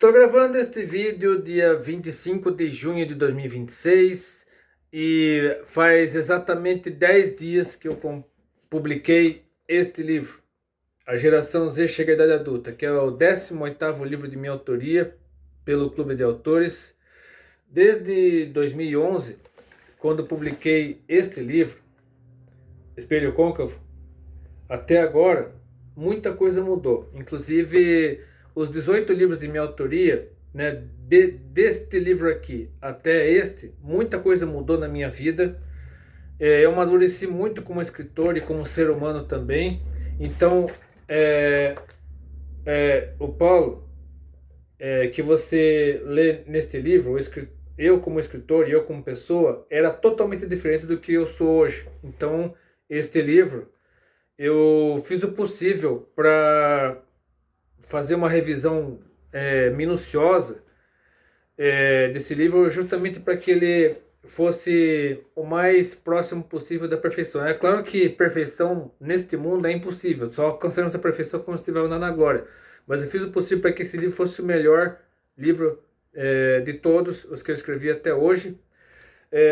Estou gravando este vídeo dia 25 de junho de 2026 e faz exatamente 10 dias que eu publiquei este livro, A Geração Z Chega à Idade Adulta, que é o 18º livro de minha autoria pelo Clube de Autores. Desde 2011, quando publiquei este livro, Espelho Côncavo, até agora, muita coisa mudou. Inclusive, os 18 livros de minha autoria, né, deste livro aqui até este, muita coisa mudou na minha vida. Eu amadureci muito como escritor e como ser humano também. Então, o Paulo, que você lê neste livro, eu como escritor e eu como pessoa, era totalmente diferente do que eu sou hoje. Então, este livro, eu fiz o possível para fazer uma revisão minuciosa desse livro, justamente para que ele fosse o mais próximo possível da perfeição. É claro que perfeição neste mundo é impossível, só alcançaremos a perfeição quando estivermos na glória. Mas eu fiz o possível para que esse livro fosse o melhor livro de todos os que eu escrevi até hoje.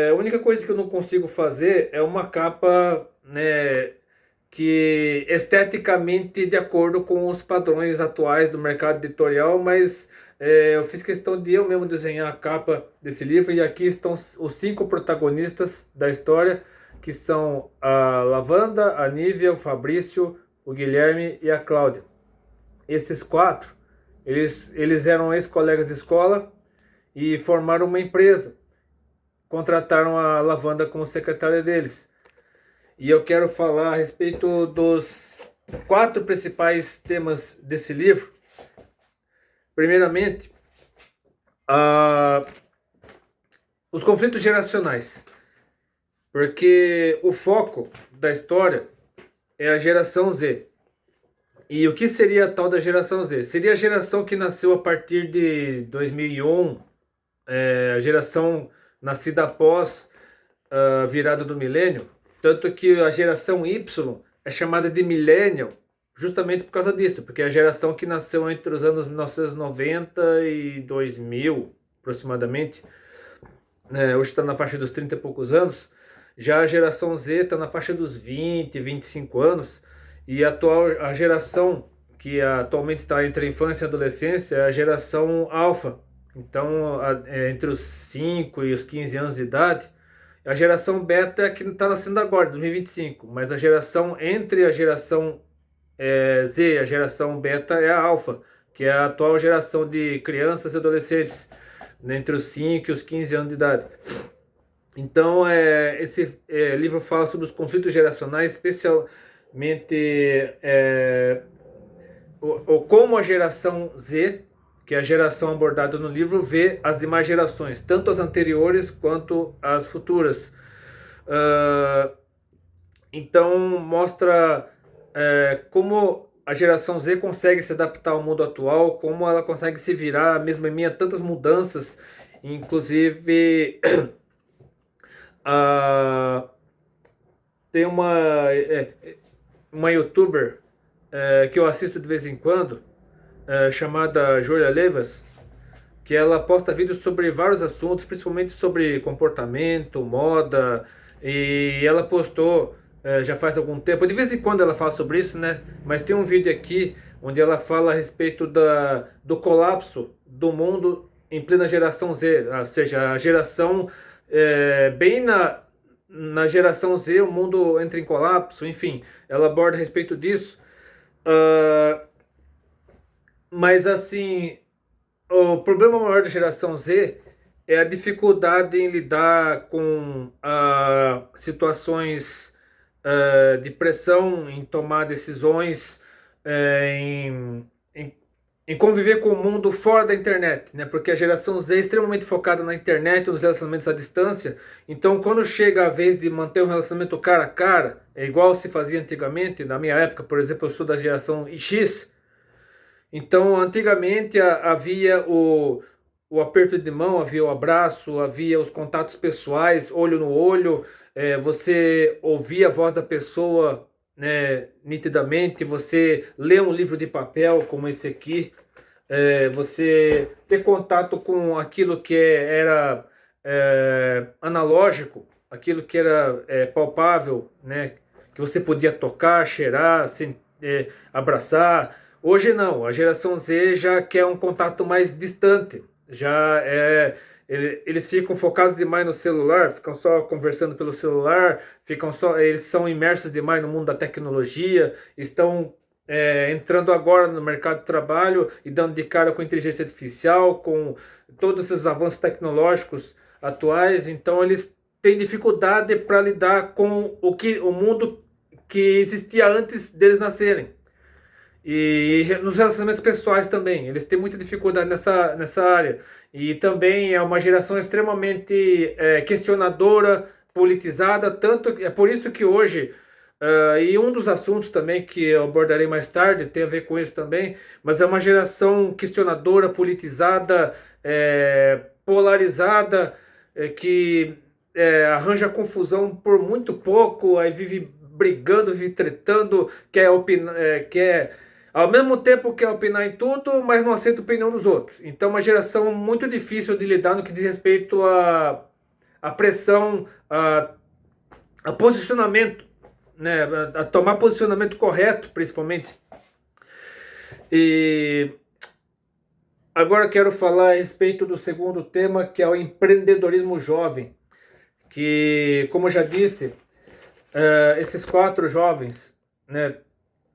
A única coisa que eu não consigo fazer é uma capa, né, que esteticamente de acordo com os padrões atuais do mercado editorial, mas eu fiz questão de eu mesmo desenhar a capa desse livro, e aqui estão os 5 protagonistas da história, que são a Lavanda, a Nívia, o Fabrício, o Guilherme e a Cláudia. Esses 4, eles eram ex-colegas de escola e formaram uma empresa. Contrataram a Lavanda como secretária deles. E eu quero falar a respeito dos 4 principais temas desse livro. Primeiramente, os conflitos geracionais. Porque o foco da história é a geração Z. E o que seria a tal da geração Z? Seria a geração que nasceu a partir de 2001, a geração nascida após a virada do milênio. Tanto que a geração Y é chamada de Millennial, justamente por causa disso, porque é a geração que nasceu entre os anos 1990 e 2000, aproximadamente. Hoje está na faixa dos 30 e poucos anos. Já a geração Z está na faixa dos 20, 25 anos. E a geração que atualmente está entre a infância e a adolescência é a geração Alpha. Então, entre os 5 e os 15 anos de idade. A geração beta é que está nascendo agora, 2025, mas a geração entre a geração Z e a geração beta é a alfa, que é a atual geração de crianças e adolescentes, né, entre os 5 e os 15 anos de idade. Então, esse livro fala sobre os conflitos geracionais, especialmente como a geração Z, que é a geração abordada no livro, vê as demais gerações, tanto as anteriores quanto as futuras. Então mostra como a geração Z consegue se adaptar ao mundo atual, como ela consegue se virar, mesmo em meio a tantas mudanças. Inclusive, tem uma youtuber que eu assisto de vez em quando, chamada Julia Levas, que ela posta vídeos sobre vários assuntos, principalmente sobre comportamento, moda, e ela postou já faz algum tempo, de vez em quando ela fala sobre isso, né? Mas tem um vídeo aqui onde ela fala a respeito do colapso do mundo em plena geração Z, ou seja, a geração bem na geração Z, o mundo entra em colapso, enfim, ela aborda a respeito disso. Mas assim, o problema maior da geração Z é a dificuldade em lidar com situações de pressão, em tomar decisões, em conviver com o mundo fora da internet, né? Porque a geração Z é extremamente focada na internet, nos relacionamentos à distância. Então, quando chega a vez de manter um relacionamento cara a cara, é igual se fazia antigamente. Na minha época, por exemplo, eu sou da geração X. Então, antigamente havia o aperto de mão, havia o abraço, havia os contatos pessoais, olho no olho, você ouvia a voz da pessoa, né, nitidamente, você lê um livro de papel como esse aqui, você ter contato com aquilo que era analógico, aquilo que era palpável, né? Que você podia tocar, cheirar, abraçar. Hoje não, a geração Z já quer um contato mais distante, eles ficam focados demais no celular, ficam só conversando pelo celular, eles são imersos demais no mundo da tecnologia, estão entrando agora no mercado de trabalho e dando de cara com inteligência artificial, com todos esses avanços tecnológicos atuais. Então eles têm dificuldade para lidar com o mundo que existia antes deles nascerem. E nos relacionamentos pessoais também, eles têm muita dificuldade nessa área. E também é uma geração extremamente questionadora, politizada, tanto é por isso que hoje, e um dos assuntos também que eu abordarei mais tarde, tem a ver com isso também, mas é uma geração questionadora, politizada, polarizada, que arranja confusão por muito pouco, aí vive brigando, vive tretando, quer opinar, ao mesmo tempo quer opinar em tudo, mas não aceita a opinião dos outros. Então, uma geração muito difícil de lidar no que diz respeito à pressão, a posicionamento, né? A tomar posicionamento correto, principalmente. E agora quero falar a respeito do segundo tema, que é o empreendedorismo jovem. Que, como eu já disse, esses 4 jovens, né?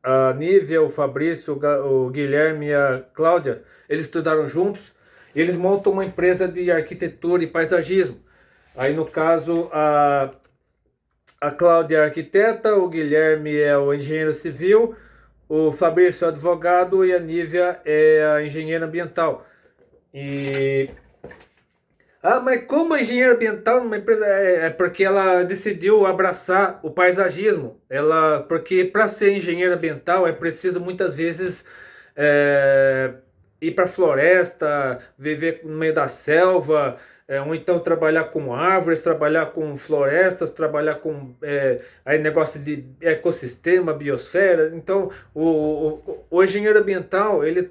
A Nívia, o Fabrício, o Guilherme e a Cláudia, eles estudaram juntos e eles montam uma empresa de arquitetura e paisagismo. Aí, no caso, a Cláudia é arquiteta, o Guilherme é o engenheiro civil, o Fabrício é advogado e a Nívia é a engenheira ambiental. Mas como engenheira ambiental numa empresa? É porque ela decidiu abraçar o paisagismo. Porque para ser engenheira ambiental é preciso muitas vezes ir para a floresta, viver no meio da selva, ou então trabalhar com árvores, trabalhar com florestas, trabalhar com aí negócio de ecossistema, biosfera. Então o engenheiro ambiental ele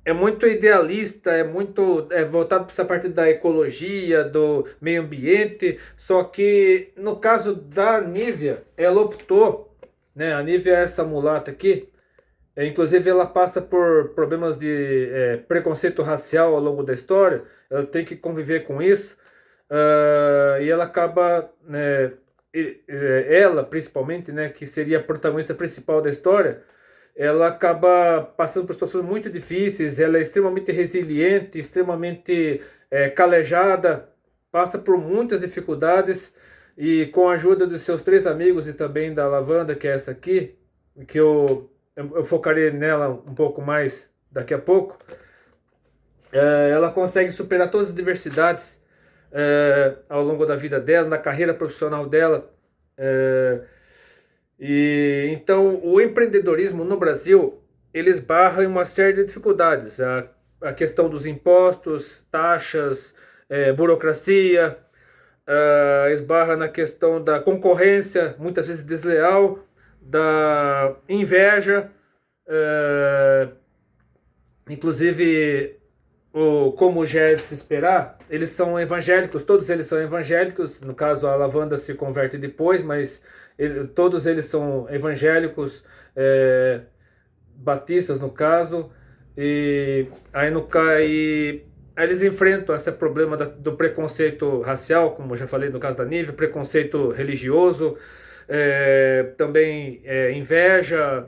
é muito idealista, é muito voltado para essa parte da ecologia, do meio ambiente, só que no caso da Nívia, ela optou, né, a Nívia é essa mulata aqui, inclusive ela passa por problemas de preconceito racial ao longo da história, ela tem que conviver com isso, e ela acaba, né, ela principalmente, né, que seria a protagonista principal da história, ela acaba passando por situações muito difíceis, ela é extremamente resiliente, extremamente calejada, passa por muitas dificuldades e com a ajuda dos seus 3 amigos e também da Lavanda, que é essa aqui, que eu focarei nela um pouco mais daqui a pouco, ela consegue superar todas as diversidades ao longo da vida dela, na carreira profissional dela. E então o empreendedorismo no Brasil ele esbarra em uma série de dificuldades, a questão dos impostos, taxas, burocracia, esbarra na questão da concorrência, muitas vezes desleal, da inveja, inclusive como já é de se esperar, eles são evangélicos, todos eles são evangélicos, no caso a Lavanda se converte depois, mas todos eles são evangélicos, batistas no caso, e aí eles enfrentam esse problema do preconceito racial, como eu já falei no caso da Nívia, preconceito religioso, também inveja,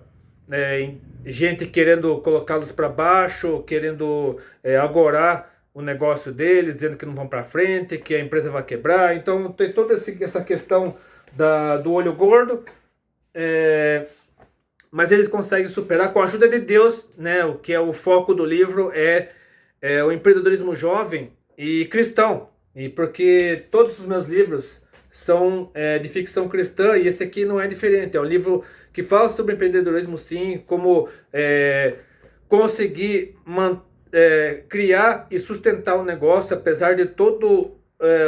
gente querendo colocá-los para baixo, querendo agorar o negócio deles, dizendo que não vão para frente, que a empresa vai quebrar. Então tem toda essa questão do olho gordo, mas eles conseguem superar com a ajuda de Deus, né? O que é o foco do livro é o empreendedorismo jovem e cristão, e porque todos os meus livros são de ficção cristã e esse aqui não é diferente, é um livro que fala sobre empreendedorismo sim, como conseguir criar e sustentar um negócio apesar de todo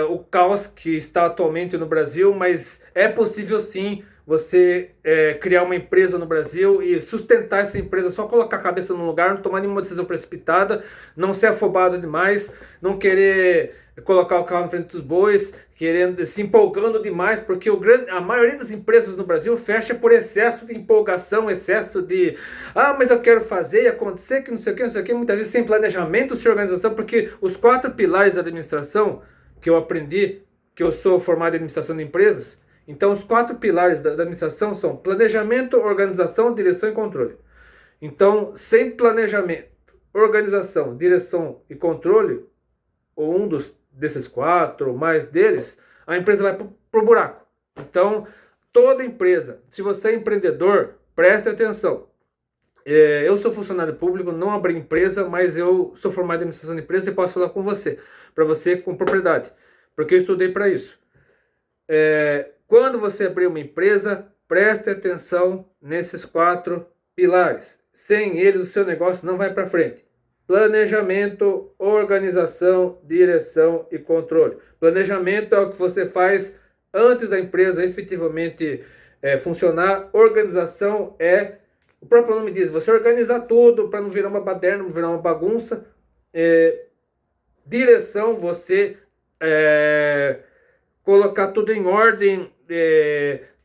o caos que está atualmente no Brasil, mas é possível sim você criar uma empresa no Brasil e sustentar essa empresa, só colocar a cabeça no lugar, não tomar nenhuma decisão precipitada, não ser afobado demais, não querer colocar o carro na frente dos bois, querendo, se empolgando demais, porque a maioria das empresas no Brasil fecha por excesso de empolgação, excesso de mas eu quero fazer e acontecer, que não sei o que, não sei o que, muitas vezes sem planejamento, sem organização, porque os 4 pilares da administração que eu aprendi, que eu sou formado em administração de empresas, então os 4 pilares da administração são planejamento, organização, direção e controle. Então, sem planejamento, organização, direção e controle, ou um desses 4 ou mais deles, a empresa vai pro buraco. Então, toda empresa, se você é empreendedor, preste atenção. Eu sou funcionário público, não abri empresa, mas eu sou formado em administração de empresa e posso falar com você, para você com propriedade, porque eu estudei para isso. Quando você abrir uma empresa, preste atenção nesses 4 pilares. Sem eles, o seu negócio não vai para frente. Planejamento, organização, direção e controle. Planejamento é o que você faz antes da empresa efetivamente funcionar. Organização o próprio nome diz, você organizar tudo para não virar uma baderna, não virar uma bagunça. Direção, você colocar tudo em ordem,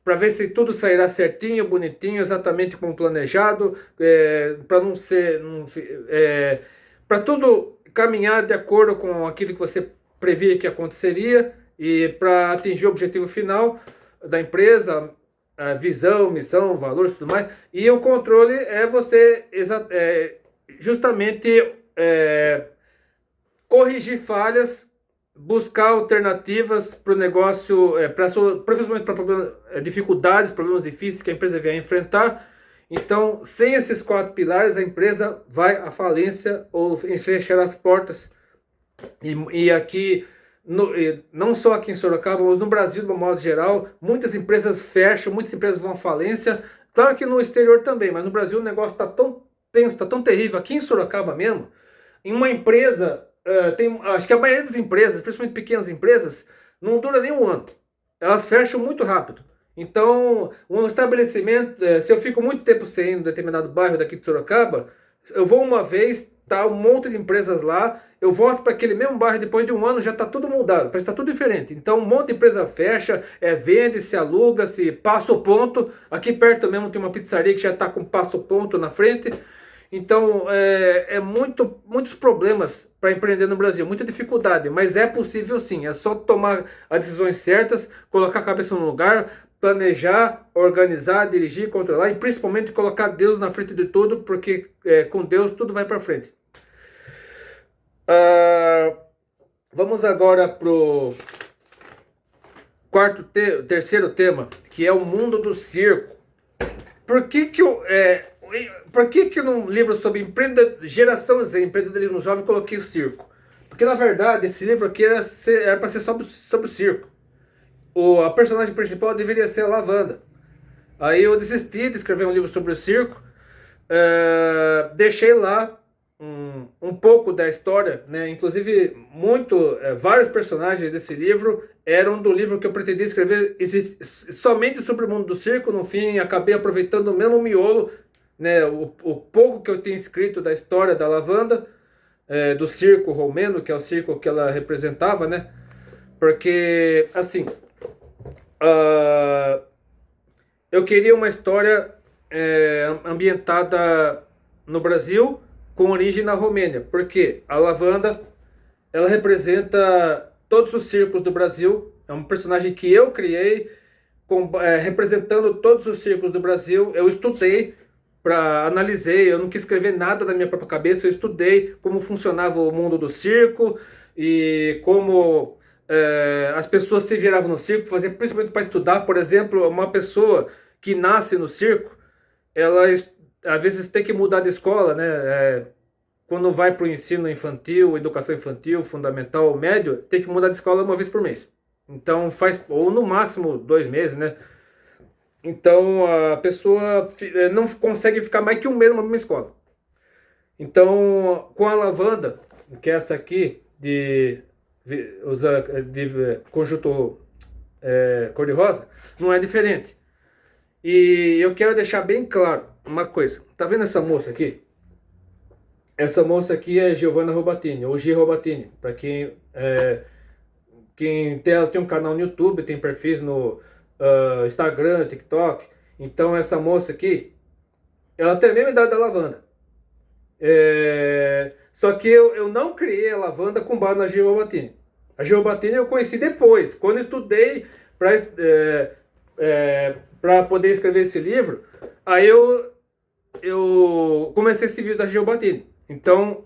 para ver se tudo sairá certinho, bonitinho, exatamente como planejado, para não ser, para tudo caminhar de acordo com aquilo que você previa que aconteceria e para atingir o objetivo final da empresa, a visão, missão, valores e tudo mais. E o controle é você justamente corrigir falhas, buscar alternativas para o negócio, principalmente para dificuldades, problemas difíceis que a empresa vier a enfrentar. Então, sem esses 4 pilares, a empresa vai à falência ou fechar as portas. E aqui, não só aqui em Sorocaba, mas no Brasil, de um modo geral, muitas empresas fecham, muitas empresas vão à falência. Claro que no exterior também, mas no Brasil o negócio está tão tenso, está tão terrível. Aqui em Sorocaba mesmo, em uma empresa... acho que a maioria das empresas, principalmente pequenas empresas, não dura nem um ano. Elas fecham muito rápido. Então, um estabelecimento, se eu fico muito tempo sem um determinado bairro daqui de Sorocaba, eu vou uma vez, tá um monte de empresas lá, eu volto para aquele mesmo bairro depois de um ano, já está tudo mudado, parece que está tudo diferente. Então, um monte de empresa fecha, vende, se aluga, se passa o ponto. Aqui perto mesmo tem uma pizzaria que já está com passo ponto na frente. Então, muitos problemas para empreender no Brasil, muita dificuldade, mas é possível sim, é só tomar as decisões certas, colocar a cabeça no lugar, planejar, organizar, dirigir, controlar e principalmente colocar Deus na frente de tudo, porque com Deus tudo vai para frente. Vamos agora para o terceiro tema, que é o mundo do circo. Por que num livro sobre geração Z, empreendedorismo jovem, eu coloquei o circo? Porque, na verdade, esse livro aqui era para ser sobre o circo. A personagem principal deveria ser a Lavanda. Aí eu desisti de escrever um livro sobre o circo. Deixei lá um pouco da história, né? Inclusive, vários personagens desse livro eram do livro que eu pretendia escrever somente sobre o mundo do circo. No fim, acabei aproveitando o mesmo miolo, né, o pouco que eu tenho escrito da história da Lavanda, do circo romeno, que é o circo que ela representava, né? Porque, assim, eu queria uma história ambientada no Brasil, com origem na Romênia, porque a Lavanda, ela representa todos os circos do Brasil, é um personagem que eu criei, representando todos os circos do Brasil. Eu estudei, analisei, eu não quis escrever nada da minha própria cabeça, eu estudei como funcionava o mundo do circo e como as pessoas se viravam no circo, fazia principalmente para estudar. Por exemplo, uma pessoa que nasce no circo, ela às vezes tem que mudar de escola, né? Quando vai para o ensino infantil, educação infantil, fundamental, médio, tem que mudar de escola uma vez por mês. Então ou no máximo 2 meses, né? Então a pessoa não consegue ficar mais que um mês numa mesma escola. Então, com a Lavanda, que é essa aqui, de conjunto cor-de-rosa, não é diferente. E eu quero deixar bem claro uma coisa. Tá vendo essa moça aqui? Essa moça aqui é Giovanna Robatini, ou G. Robatini. Para quem tem, ela tem um canal no YouTube, tem perfis no Instagram, TikTok. Então essa moça aqui, ela tem a mesma idade da Lavanda. Só que eu não criei a Lavanda com base na G. Robatini. A G. Robatini eu conheci depois, quando eu estudei para poder escrever esse livro. Aí eu comecei esse vídeo da G. Robatini. Então,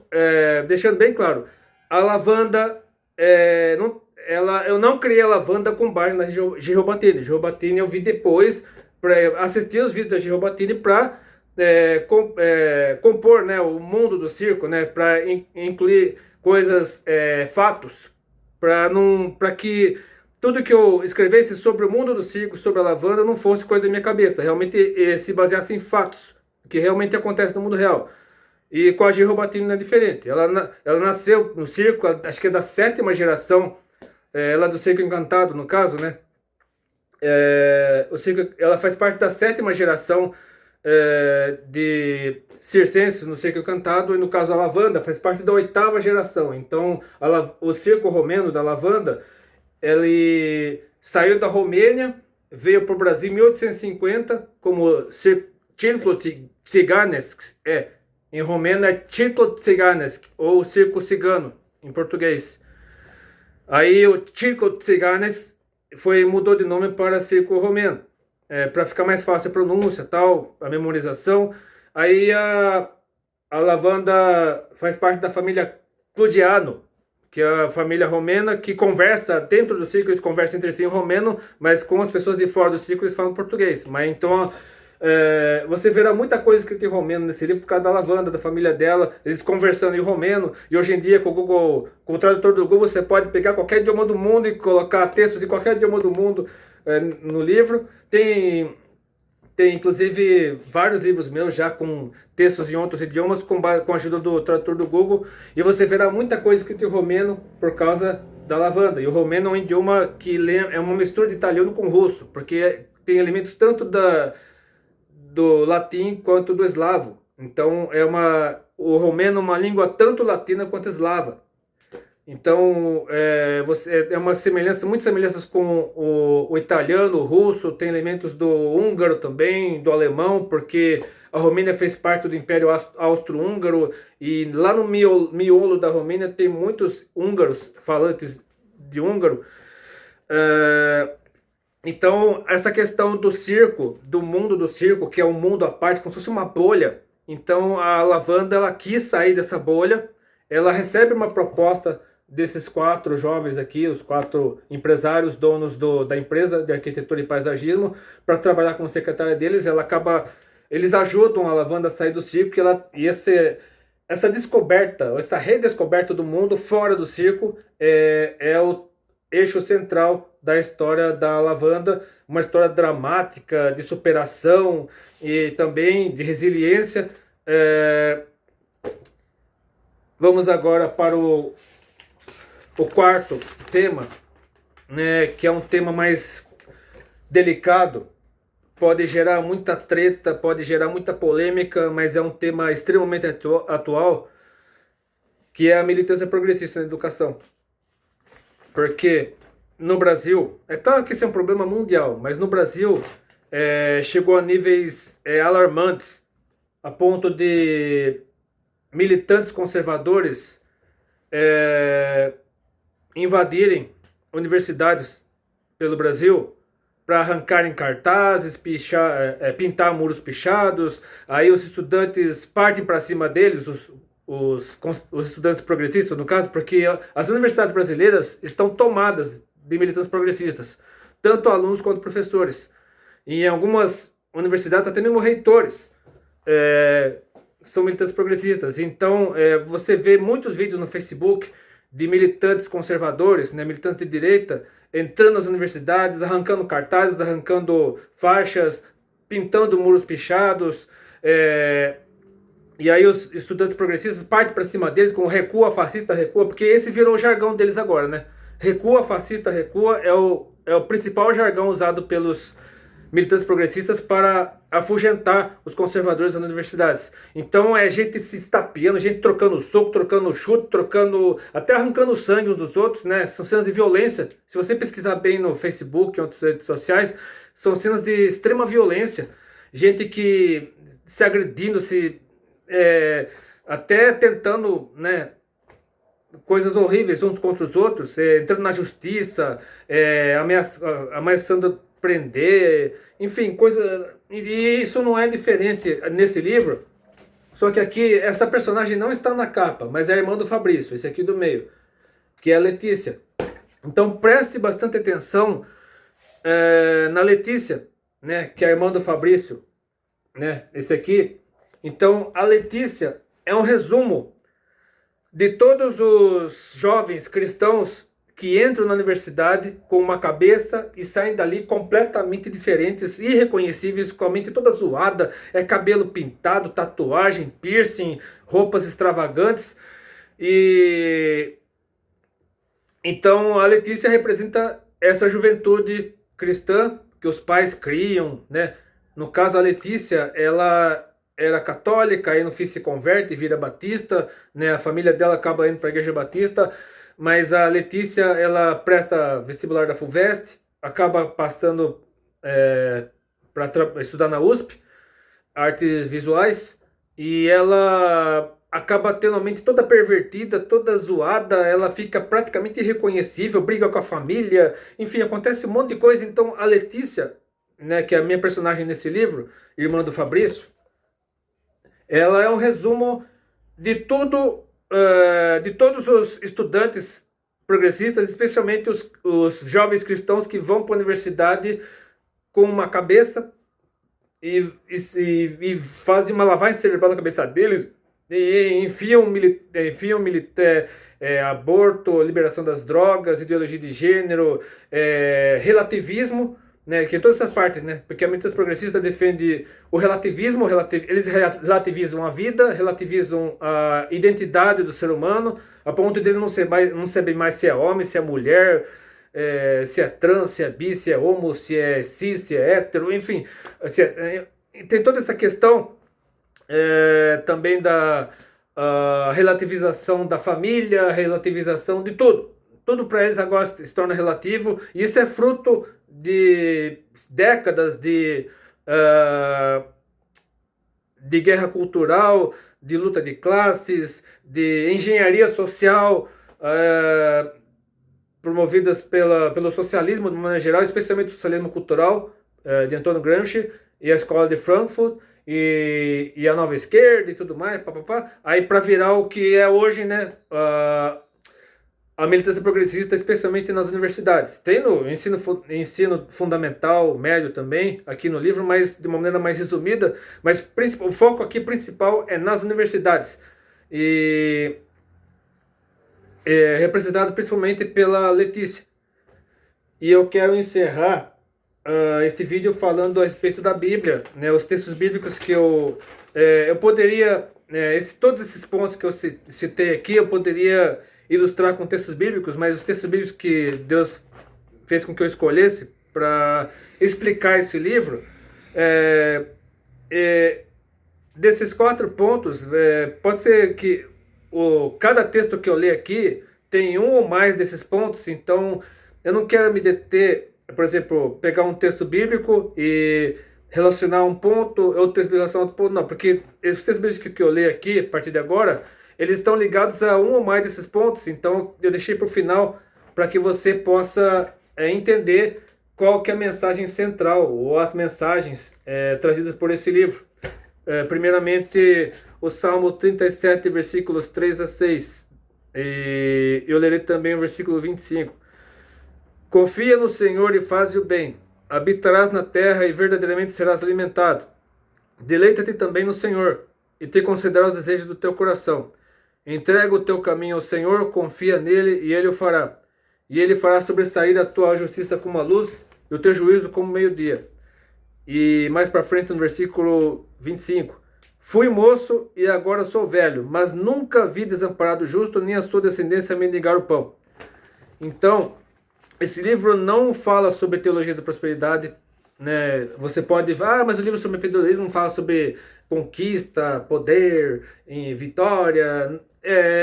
deixando bem claro, a lavanda, eu não criei a lavanda com base na G. Robatini. G. Robatini eu vi depois, para assistir os vídeos da G. Robatini para compor, né, o mundo do circo, né, para incluir coisas, fatos, para que tudo que eu escrevesse sobre o mundo do circo, sobre a lavanda, não fosse coisa da minha cabeça, realmente se baseasse em fatos, que realmente acontece no mundo real. E com a G. Robatini não é diferente. Ela nasceu no circo, acho que é da 7ª geração, ela é do Circo Encantado, no caso, né? Ela faz parte da 7ª geração de circenses no Circo Encantado, e no caso a Lavanda faz parte da 8ª geração. Então o circo romeno da Lavanda, ele saiu da Romênia, veio para o Brasil em 1850 como Circo Țiganesc, em romeno é Circo Țiganesc, ou Circo Cigano, em português. Aí o Circo Țiganesc mudou de nome para Circo Romeno, para ficar mais fácil a pronúncia, tal, a memorização. Aí a Lavanda faz parte da família Cludiano, que é a família romena que conversa dentro do circo, eles conversam entre si em romeno, mas com as pessoas de fora do circo eles falam português. Mas então você verá muita coisa escrita em romeno nesse livro por causa da Lavanda, da família dela, eles conversando em romeno. E hoje em dia com o tradutor do Google, você pode pegar qualquer idioma do mundo e colocar textos de qualquer idioma do mundo no livro. Tem inclusive vários livros meus já com textos em outros idiomas com a ajuda do tradutor do Google, e você verá muita coisa escrita em romeno por causa da Lavanda. E o romeno é um idioma que é uma mistura de italiano com russo, porque tem elementos tanto do latim quanto do eslavo. Então o romeno é uma língua tanto latina quanto eslava. Então é uma semelhança, muitas semelhanças com o italiano, o russo, tem elementos do húngaro também, do alemão, porque a Romênia fez parte do Império Austro-Húngaro, e lá no miolo da Romênia tem muitos húngaros, falantes de húngaro. Então essa questão do circo, do mundo do circo, que é um mundo à parte, como se fosse uma bolha. Então a Lavanda, ela quis sair dessa bolha, ela recebe uma proposta desses 4 jovens aqui, os 4 empresários, donos da empresa de arquitetura e paisagismo, para trabalhar como secretária deles. Eles ajudam a Lavanda a sair do circo, e essa descoberta, essa redescoberta do mundo fora do circo é o eixo central da história da Lavanda, uma história dramática, de superação e também de resiliência. Vamos agora para o 4º tema, né, que é um tema mais delicado, pode gerar muita treta, pode gerar muita polêmica, mas é um tema extremamente atual, que é a militância progressista na educação. Porque no Brasil, é claro que isso é um problema mundial, mas no Brasil chegou a níveis alarmantes, a ponto de militantes conservadores invadirem universidades pelo Brasil para arrancarem cartazes, pintar muros pichados. Aí os estudantes partem para cima deles, os estudantes progressistas, no caso, porque as universidades brasileiras estão tomadas de militantes progressistas, tanto alunos quanto professores. E em algumas universidades, até mesmo reitores são militantes progressistas. Então, você vê muitos vídeos no Facebook de militantes conservadores, né, militantes de direita, entrando nas universidades, arrancando cartazes, arrancando faixas, pintando muros pichados. E aí os estudantes progressistas partem para cima deles com recua, fascista, recua, porque esse virou o jargão deles agora, né? Recua, fascista, recua é o principal jargão usado pelos militantes progressistas para afugentar os conservadores nas universidades. Então é gente se estapeando, gente trocando soco, trocando chute, até arrancando sangue uns dos outros, né? São cenas de violência. Se você pesquisar bem no Facebook, em outras redes sociais, são cenas de extrema violência. Gente que se agredindo, até tentando, né, coisas horríveis uns contra os outros, entrando na justiça, ameaçando prender, enfim, e isso não é diferente nesse livro, só que aqui essa personagem não está na capa, mas é a irmã do Fabrício, esse aqui do meio, que é a Letícia. Então preste bastante atenção na Letícia, né, que é a irmã do Fabrício, né, esse aqui. Então a Letícia é um resumo de todos os jovens cristãos que entram na universidade com uma cabeça e saem dali completamente diferentes, irreconhecíveis, com a mente toda zoada, cabelo pintado, tatuagem, piercing, roupas extravagantes. E então a Letícia representa essa juventude cristã que os pais criam, né? No caso, a Letícia, ela era católica, aí no fim se converte e vira batista, né? A família dela acaba indo para a igreja batista, mas a Letícia, ela presta vestibular da FUVEST, acaba passando para estudar na USP, artes visuais, e ela acaba tendo a mente toda pervertida, toda zoada, ela fica praticamente irreconhecível, briga com a família, enfim, acontece um monte de coisa. Então a Letícia, né, que é a minha personagem nesse livro, irmã do Fabrício, ela é um resumo de tudo, de todos os estudantes progressistas, especialmente os jovens cristãos que vão para a universidade com uma cabeça e fazem uma lavagem cerebral na cabeça deles e enfiam aborto, liberação das drogas, ideologia de gênero, relativismo, né, que é todas essas partes, né, porque a militança progressista defende o relativismo, eles relativizam a vida, relativizam a identidade do ser humano, a ponto de ele não saber mais se é homem, se é mulher, se é trans, se é bi, se é homo, se é cis, se é hétero, enfim, tem toda essa questão também da relativização da família, relativização de tudo. Tudo para eles agora se torna relativo, e isso é fruto de décadas de guerra cultural, de luta de classes, de engenharia social, promovidas pelo socialismo de maneira geral, especialmente o socialismo cultural de Antônio Gramsci e a escola de Frankfurt e a nova esquerda e tudo mais, aí para virar o que é hoje, né, a militância progressista, especialmente nas universidades. Tem no ensino fundamental, médio também, aqui no livro, mas de uma maneira mais resumida. Mas o foco aqui principal é nas universidades. E é representado principalmente pela Letícia. E eu quero encerrar esse vídeo falando a respeito da Bíblia, né, os textos bíblicos que eu poderia... todos esses pontos que eu citei aqui, eu poderia ilustrar com textos bíblicos, mas os textos bíblicos que Deus fez com que eu escolhesse para explicar esse livro, desses 4 pontos, pode ser que cada texto que eu ler aqui tem um ou mais desses pontos, então eu não quero me deter, por exemplo, pegar um texto bíblico e relacionar um ponto, outro texto relacionar outro ponto, não, porque os textos bíblicos que eu ler aqui, a partir de agora, eles estão ligados a um ou mais desses pontos, então eu deixei para o final para que você possa entender qual que é a mensagem central, ou as mensagens trazidas por esse livro. Primeiramente, o Salmo 37, versículos 3 a 6, e eu lerei também o versículo 25. Confia no Senhor e faz o bem, habitarás na terra e verdadeiramente serás alimentado. Deleita-te também no Senhor, e te concederá os desejos do teu coração. Entrega o teu caminho ao Senhor, confia nele e ele o fará. E ele fará sobressair a tua justiça como a luz e o teu juízo como meio-dia. E mais para frente no versículo 25. Fui moço e agora sou velho, mas nunca vi desamparado justo, nem a sua descendência mendigar o pão. Então, esse livro não fala sobre teologia da prosperidade, né? Você pode, mas o livro sobre empreendedorismo fala sobre conquista, poder, vitória.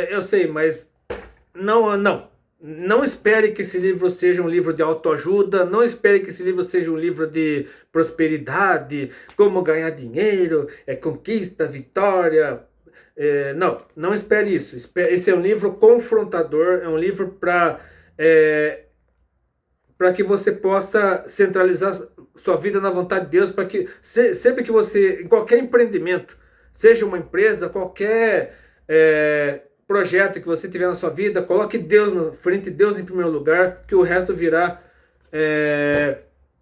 Eu sei, mas não espere que esse livro seja um livro de autoajuda, não espere que esse livro seja um livro de prosperidade, como ganhar dinheiro, conquista, vitória. Não espere isso. Esse é um livro confrontador, é um livro para que você possa centralizar sua vida na vontade de Deus, para que sempre que você, em qualquer empreendimento, seja uma empresa, qualquer projeto que você tiver na sua vida, coloque Deus na frente, Deus em primeiro lugar, que o resto virá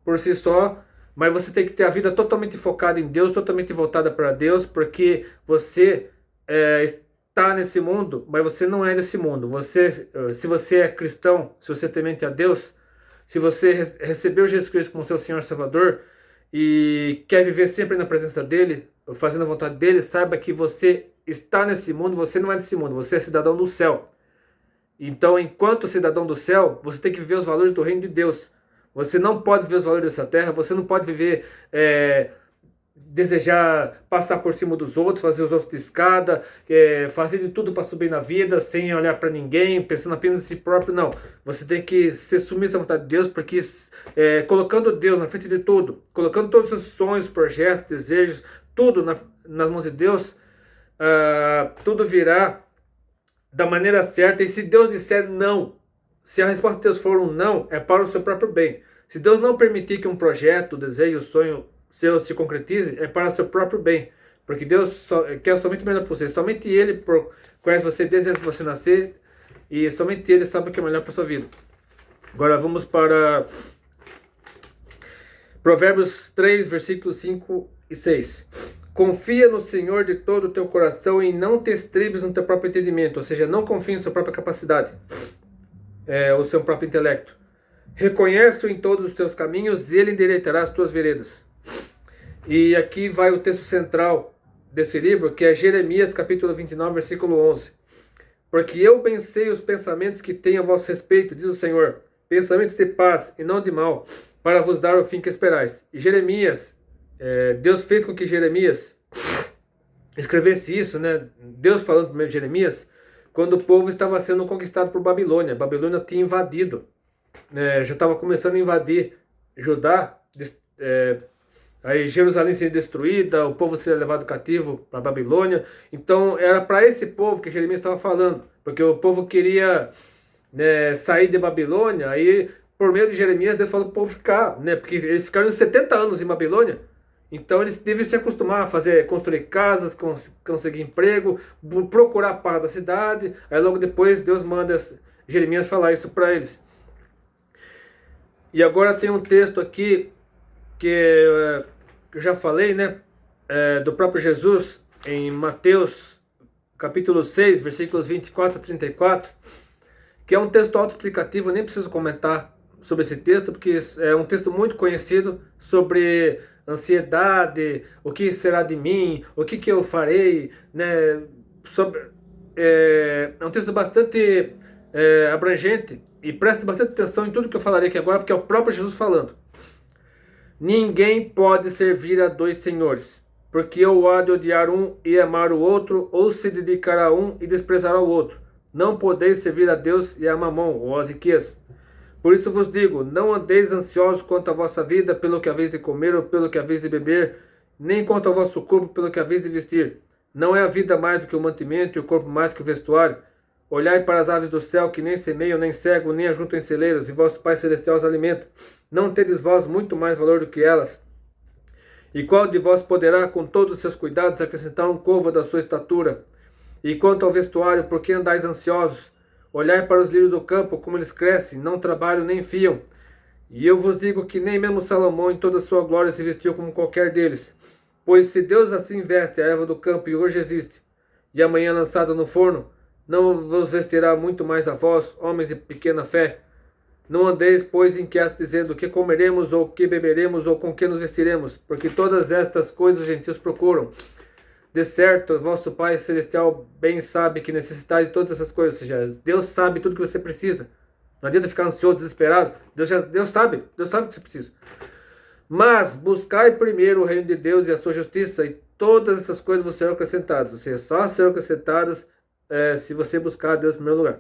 por si só. Mas você tem que ter a vida totalmente focada em Deus, totalmente voltada para Deus, porque você está nesse mundo, mas você não é desse mundo. Se você é cristão, se você é temente a Deus, se você recebeu Jesus Cristo como seu Senhor e Salvador e quer viver sempre na presença dele, fazendo a vontade dele, saiba que você está nesse mundo, você não é desse mundo, você é cidadão do céu. Então, enquanto cidadão do céu, você tem que viver os valores do reino de Deus. Você não pode viver os valores dessa terra, você não pode viver, desejar passar por cima dos outros, fazer os outros de escada, fazer de tudo para subir na vida, sem olhar para ninguém, pensando apenas em si próprio. Não, você tem que ser submisso à vontade de Deus, porque colocando Deus na frente de tudo, colocando todos os sonhos, projetos, desejos, tudo nas mãos de Deus, tudo virá da maneira certa. E se Deus disser não, se a resposta de Deus for um não, é para o seu próprio bem. Se Deus não permitir que um projeto, desejo, sonho seu se concretize, é para o seu próprio bem. Porque Deus quer somente o melhor para você. Somente Ele conhece você desde antes de você nascer, e somente Ele sabe o que é melhor para a sua vida. Agora vamos para Provérbios 3, versículos 5 e 6. Confia no Senhor de todo o teu coração e não te estribes no teu próprio entendimento. Ou seja, não confie em sua própria capacidade, o seu próprio intelecto. Reconhece-o em todos os teus caminhos e Ele endireitará as tuas veredas. E aqui vai o texto central desse livro, que é Jeremias capítulo 29, versículo 11. Porque eu bem sei os pensamentos que tenho a vosso respeito, diz o Senhor, pensamentos de paz e não de mal, para vos dar o fim que esperais. E Jeremias, Deus fez com que Jeremias escrevesse isso, né? Deus falando por meio de Jeremias, quando o povo estava sendo conquistado por Babilônia. Babilônia tinha invadido, já estava começando a invadir Judá, aí Jerusalém seria destruída, o povo seria levado cativo para Babilônia. Então era para esse povo que Jeremias estava falando, porque o povo queria sair de Babilônia. Aí por meio de Jeremias Deus falou para o povo ficar, porque eles ficaram 70 anos em Babilônia. Então eles devem se acostumar a construir casas, conseguir emprego, procurar a paz da cidade. Aí logo depois Deus manda Jeremias falar isso para eles. E agora tem um texto aqui que eu já falei, do próprio Jesus, em Mateus capítulo 6, versículos 24 a 34, que é um texto autoexplicativo. Eu nem preciso comentar sobre esse texto, porque é um texto muito conhecido sobre ansiedade, o que será de mim, o que eu farei, é um texto bastante abrangente, e preste bastante atenção em tudo que eu falarei aqui agora, porque é o próprio Jesus falando. Ninguém pode servir a dois senhores, porque ou há de odiar um e amar o outro, ou se dedicar a um e desprezar ao outro. Não podeis servir a Deus e a Mamon, ou às riquezas. Por isso vos digo, não andeis ansiosos quanto à vossa vida, pelo que haveis de comer ou pelo que haveis de beber, nem quanto ao vosso corpo, pelo que haveis de vestir. Não é a vida mais do que o mantimento e o corpo mais do que o vestuário? Olhai para as aves do céu, que nem semeiam, nem cegam, nem ajuntam em celeiros, e vosso Pai Celestial as alimenta. Não tedes vós muito mais valor do que elas? E qual de vós poderá, com todos os seus cuidados, acrescentar um côvado da sua estatura? E quanto ao vestuário, por que andais ansiosos? Olhai para os lírios do campo, como eles crescem, não trabalham nem fiam. E eu vos digo que nem mesmo Salomão, em toda a sua glória, se vestiu como qualquer deles. Pois se Deus assim veste a erva do campo, e hoje existe, e amanhã lançada no forno, não vos vestirá muito mais a vós, homens de pequena fé? Não andeis, pois, inquietos, dizendo: que comeremos, ou que beberemos, ou com que nos vestiremos? Porque todas estas coisas os gentios procuram. De certo, vosso Pai Celestial bem sabe que necessitais de todas essas coisas. Ou seja, Deus sabe tudo que você precisa. Não adianta ficar ansioso, desesperado. Deus sabe o que você precisa. Mas buscai primeiro o reino de Deus e a sua justiça, e todas essas coisas vos serão acrescentadas. Ou seja, só serão acrescentadas se você buscar a Deus em primeiro lugar.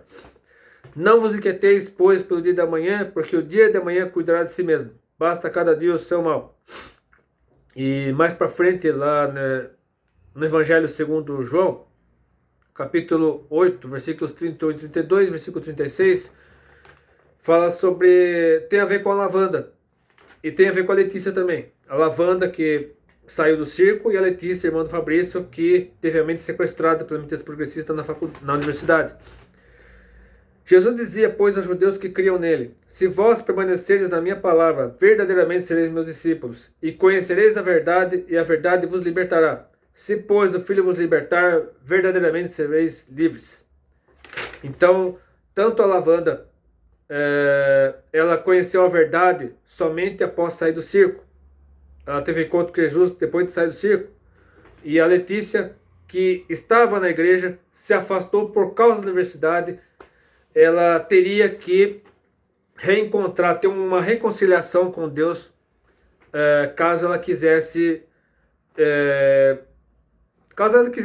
Não vos inquieteis, pois, pelo dia da manhã, porque o dia de amanhã cuidará de si mesmo. Basta cada dia o seu mal. E mais para frente, lá, né, no Evangelho segundo João, capítulo 8, versículos 38 e 32, versículo 36, fala sobre... tem a ver com a lavanda. E tem a ver com a Letícia também. A lavanda que saiu do circo e a Letícia, irmã do Fabrício, que teve a mente sequestrada pela mente progressista na universidade. Jesus dizia, pois, aos judeus que criam nele: se vós permanecerdes na minha palavra, verdadeiramente sereis meus discípulos, e conhecereis a verdade, e a verdade vos libertará. Se, pois, o Filho vos libertar, verdadeiramente sereis livres. Então, tanto a lavanda, ela conheceu a verdade somente após sair do circo. Ela teve encontro com Jesus depois de sair do circo. E a Letícia, que estava na igreja, se afastou por causa da universidade. Ela teria que reencontrar, ter uma reconciliação com Deus, caso ela quisesse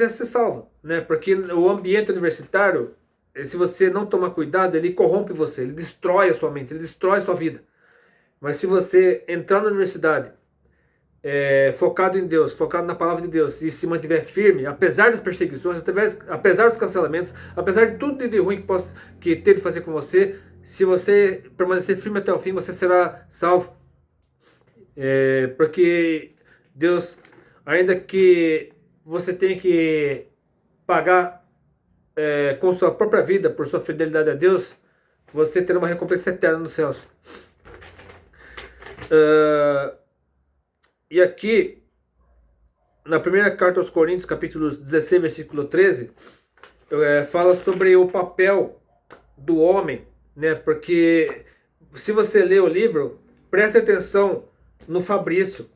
ser salva, né? Porque o ambiente universitário, se você não tomar cuidado, ele corrompe você, ele destrói a sua mente, ele destrói a sua vida. Mas se você entrar na universidade focado em Deus, focado na palavra de Deus, e se mantiver firme, apesar das perseguições, apesar dos cancelamentos, apesar de tudo de ruim que teve de fazer com você, se você permanecer firme até o fim, você será salvo. Porque Deus, ainda que você tenha que pagar com sua própria vida por sua fidelidade a Deus, você terá uma recompensa eterna nos céus. E aqui, na primeira carta aos Coríntios, capítulo 16, versículo 13, fala sobre o papel do homem, né? Porque se você ler o livro, preste atenção no Fabrício,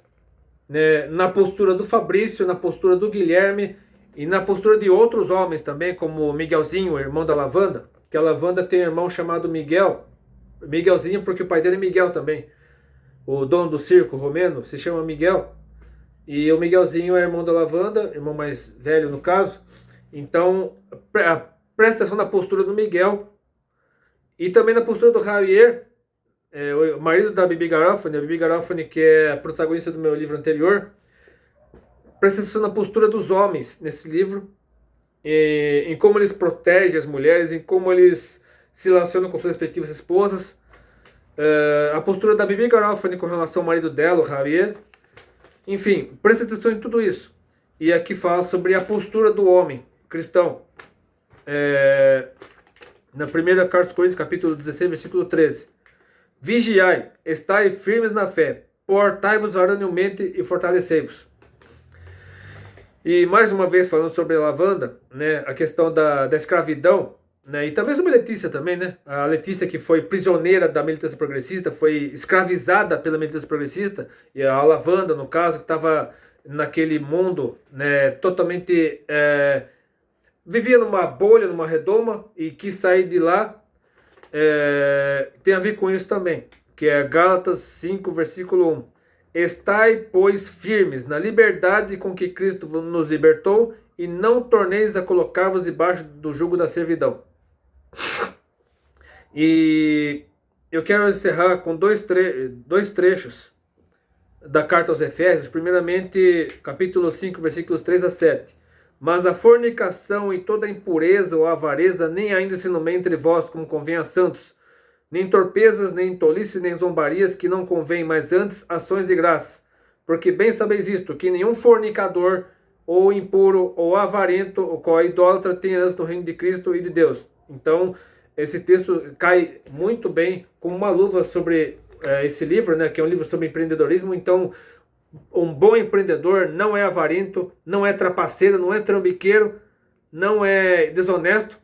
né? Na postura do Fabrício, na postura do Guilherme e na postura de outros homens também, como o Miguelzinho, o irmão da Lavanda, que a Lavanda tem um irmão chamado Miguelzinho, porque o pai dele é Miguel também. O dono do circo romeno se chama Miguel. E o Miguelzinho é irmão da Lavanda, irmão mais velho no caso. Então, presta atenção na postura do Miguel. E também na postura do Javier, o marido da Bibi Garofani. A Bibi Garofani, que é a protagonista do meu livro anterior. Presta atenção na postura dos homens nesse livro. Em como eles protegem as mulheres, em como eles se relacionam com suas respectivas esposas. A postura da Bibi Garofani com relação ao marido dela, o Javier. Enfim, presta atenção em tudo isso. E aqui fala sobre a postura do homem cristão. Na primeira carta aos Coríntios, capítulo 16, versículo 13. Vigiai, estai firmes na fé, portai-vos varonilmente e fortalecei-vos. E mais uma vez falando sobre a Lavanda, né, a questão da escravidão, né, e também sobre a Letícia também, né? A Letícia, que foi prisioneira da militância progressista, foi escravizada pela militância progressista, e a Lavanda, no caso, que estava naquele mundo, né, totalmente... vivia numa bolha, numa redoma, e quis sair de lá. Tem a ver com isso também, que é Gálatas 5, versículo 1. Estai, pois, firmes na liberdade com que Cristo nos libertou, e não torneis a colocar-vos debaixo do jugo da servidão. E eu quero encerrar com dois trechos da carta aos Efésios. Primeiramente, capítulo 5, versículos 3 a 7. Mas a fornicação e toda impureza ou avareza nem ainda se nomeia entre vós, como convém a santos. Nem torpezas, nem tolices, nem zombarias, que não convém, mas antes ações de graça. Porque bem sabeis isto, que nenhum fornicador, ou impuro, ou avarento, ou idólatra tem êxito no reino de Cristo e de Deus. Então, esse texto cai muito bem como uma luva sobre esse livro, né, que é um livro sobre empreendedorismo. Então, um bom empreendedor não é avarento, não é trapaceiro, não é trambiqueiro, não é desonesto.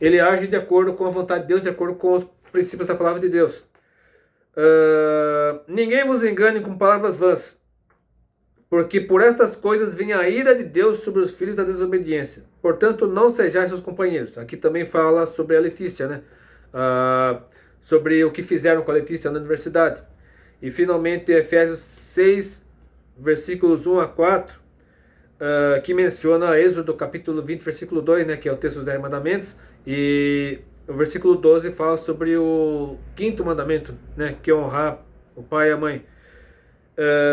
Ele age de acordo com a vontade de Deus, de acordo com os princípios da palavra de Deus. Ninguém vos engane com palavras vãs, porque por estas coisas vem a ira de Deus sobre os filhos da desobediência. Portanto, não sejais seus companheiros. Aqui também fala sobre a Letícia, né? Sobre o que fizeram com a Letícia na universidade. E finalmente Efésios 6, versículos 1 a 4, que menciona Êxodo capítulo 20, versículo 2, né, que é o texto dos 10 mandamentos, e o versículo 12 fala sobre o quinto mandamento, né, que é honrar o pai e a mãe.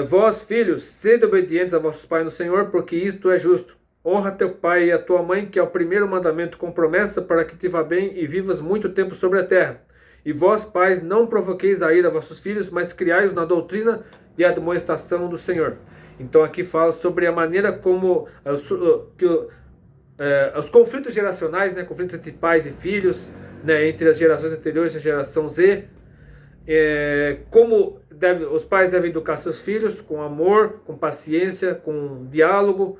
Vós, filhos, sede obedientes a vossos pais no Senhor, porque isto é justo. Honra teu pai e a tua mãe, que é o primeiro mandamento com promessa, para que te vá bem e vivas muito tempo sobre a terra. E vós, pais, não provoqueis a ira a vossos filhos, mas criai-os na doutrina e admoestação do Senhor. Então aqui fala sobre a maneira como os conflitos geracionais, né, conflitos entre pais e filhos, né, entre as gerações anteriores e a geração Z, como os pais devem educar seus filhos com amor, com paciência, com diálogo,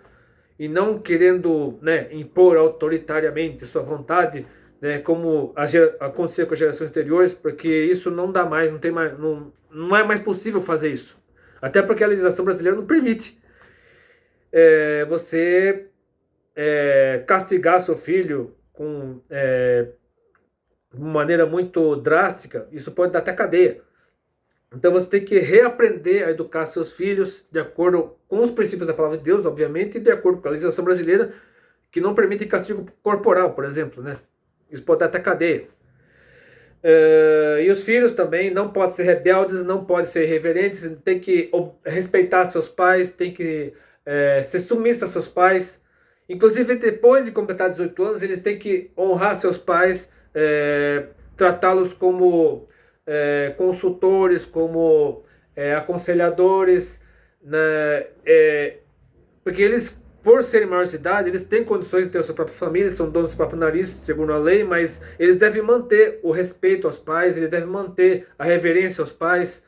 e não querendo, né, impor autoritariamente sua vontade, né, como aconteceu com as gerações anteriores, porque isso não dá mais, não é mais possível fazer isso. Até porque a legislação brasileira não permite você castigar seu filho de uma maneira muito drástica. Isso pode dar até cadeia. Então você tem que reaprender a educar seus filhos de acordo com os princípios da palavra de Deus, obviamente, e de acordo com a legislação brasileira, que não permite castigo corporal, por exemplo, né? Isso pode dar até cadeia. E os filhos também não podem ser rebeldes, não podem ser irreverentes, tem que respeitar seus pais, tem que ser submisso a seus pais. Inclusive, depois de completar 18 anos, eles têm que honrar seus pais, tratá-los como consultores, como aconselhadores, né? Porque eles, por serem maiores de idade, eles têm condições de ter a sua própria família, são donos do próprio nariz, segundo a lei, mas eles devem manter o respeito aos pais, eles devem manter a reverência aos pais,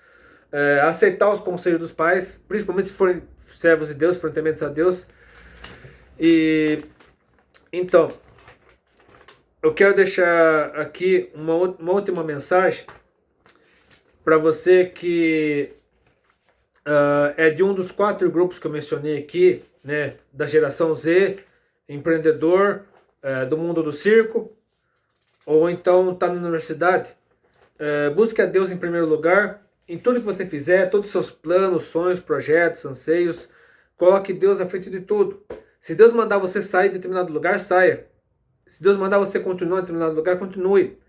aceitar os conselhos dos pais, principalmente se forem servos de Deus, forem tementes a Deus. E então, eu quero deixar aqui uma última mensagem para você que é de um dos 4 grupos que eu mencionei aqui, né, da geração Z, empreendedor, do mundo do circo, ou então está na universidade. Busque a Deus em primeiro lugar, em tudo que você fizer, todos os seus planos, sonhos, projetos, anseios, coloque Deus à frente de tudo. Se Deus mandar você sair de determinado lugar, saia. Se Deus mandar você continuar em determinado lugar, continue.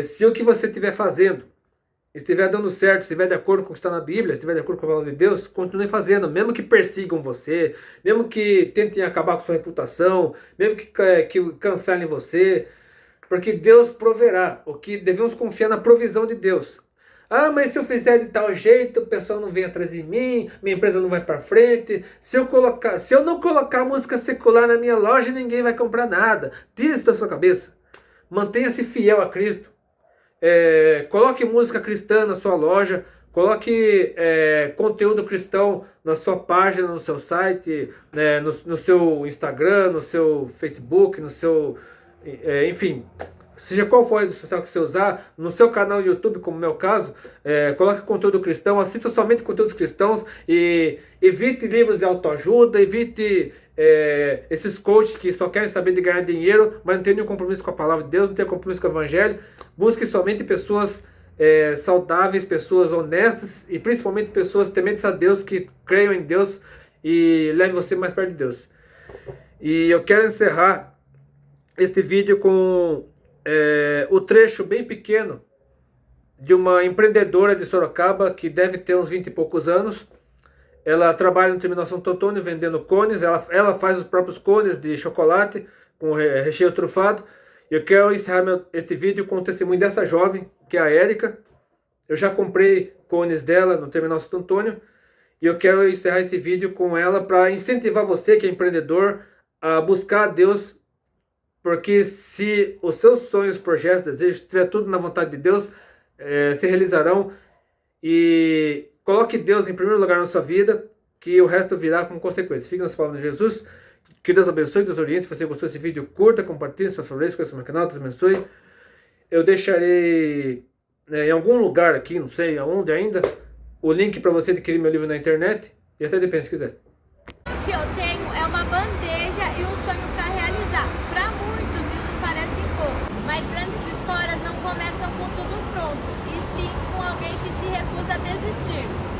Se o que você estiver fazendo estiver dando certo, estiver de acordo com o que está na Bíblia, estiver de acordo com a palavra de Deus, continue fazendo, mesmo que persigam você, mesmo que tentem acabar com sua reputação, mesmo que cancelem você, porque Deus proverá. O que devemos confiar na provisão de Deus. Ah, mas se eu fizer de tal jeito, o pessoal não vem atrás de mim, minha empresa não vai para frente. Se eu não colocar música secular na minha loja, ninguém vai comprar nada. Tira isso da sua cabeça. Mantenha-se fiel a Cristo. Coloque música cristã na sua loja, coloque conteúdo cristão na sua página, no seu site, no seu Instagram, no seu Facebook, no seu... enfim, seja qual for a rede social que você usar, no seu canal YouTube, como é o meu caso, coloque conteúdo cristão, assista somente conteúdos cristãos e evite livros de autoajuda, evite esses coaches que só querem saber de ganhar dinheiro, mas não tem nenhum compromisso com a palavra de Deus, não tem compromisso com o Evangelho. Busque somente pessoas saudáveis, pessoas honestas e principalmente pessoas tementes a Deus, que creiam em Deus e levem você mais perto de Deus. E eu quero encerrar este vídeo com o trecho bem pequeno de uma empreendedora de Sorocaba que deve ter uns 20 e poucos anos. Ela trabalha no Terminal Santo Antônio vendendo cones. Ela faz os próprios cones de chocolate com recheio trufado. Eu quero encerrar este vídeo com o testemunho dessa jovem, que é a Érica. Eu já comprei cones dela no Terminal Santo Antônio. E eu quero encerrar esse vídeo com ela para incentivar você que é empreendedor a buscar a Deus. Porque se os seus sonhos, projetos, desejos, estiver tudo na vontade de Deus, se realizarão. E coloque Deus em primeiro lugar na sua vida, que o resto virá como consequência. Fique nas palavras de Jesus. Que Deus abençoe, Deus oriente. Se você gostou desse vídeo, curta, compartilhe, se favorece, conheça o meu canal, Deus abençoe. Eu deixarei em algum lugar aqui, não sei aonde ainda, o link para você adquirir meu livro na internet. E até depois, se quiser. O que eu tenho é uma bandeja e um sonho para realizar. Para muitos isso parece pouco, mas grandes histórias não começam com tudo pronto, e sim com alguém alguém que se recusa a desistir.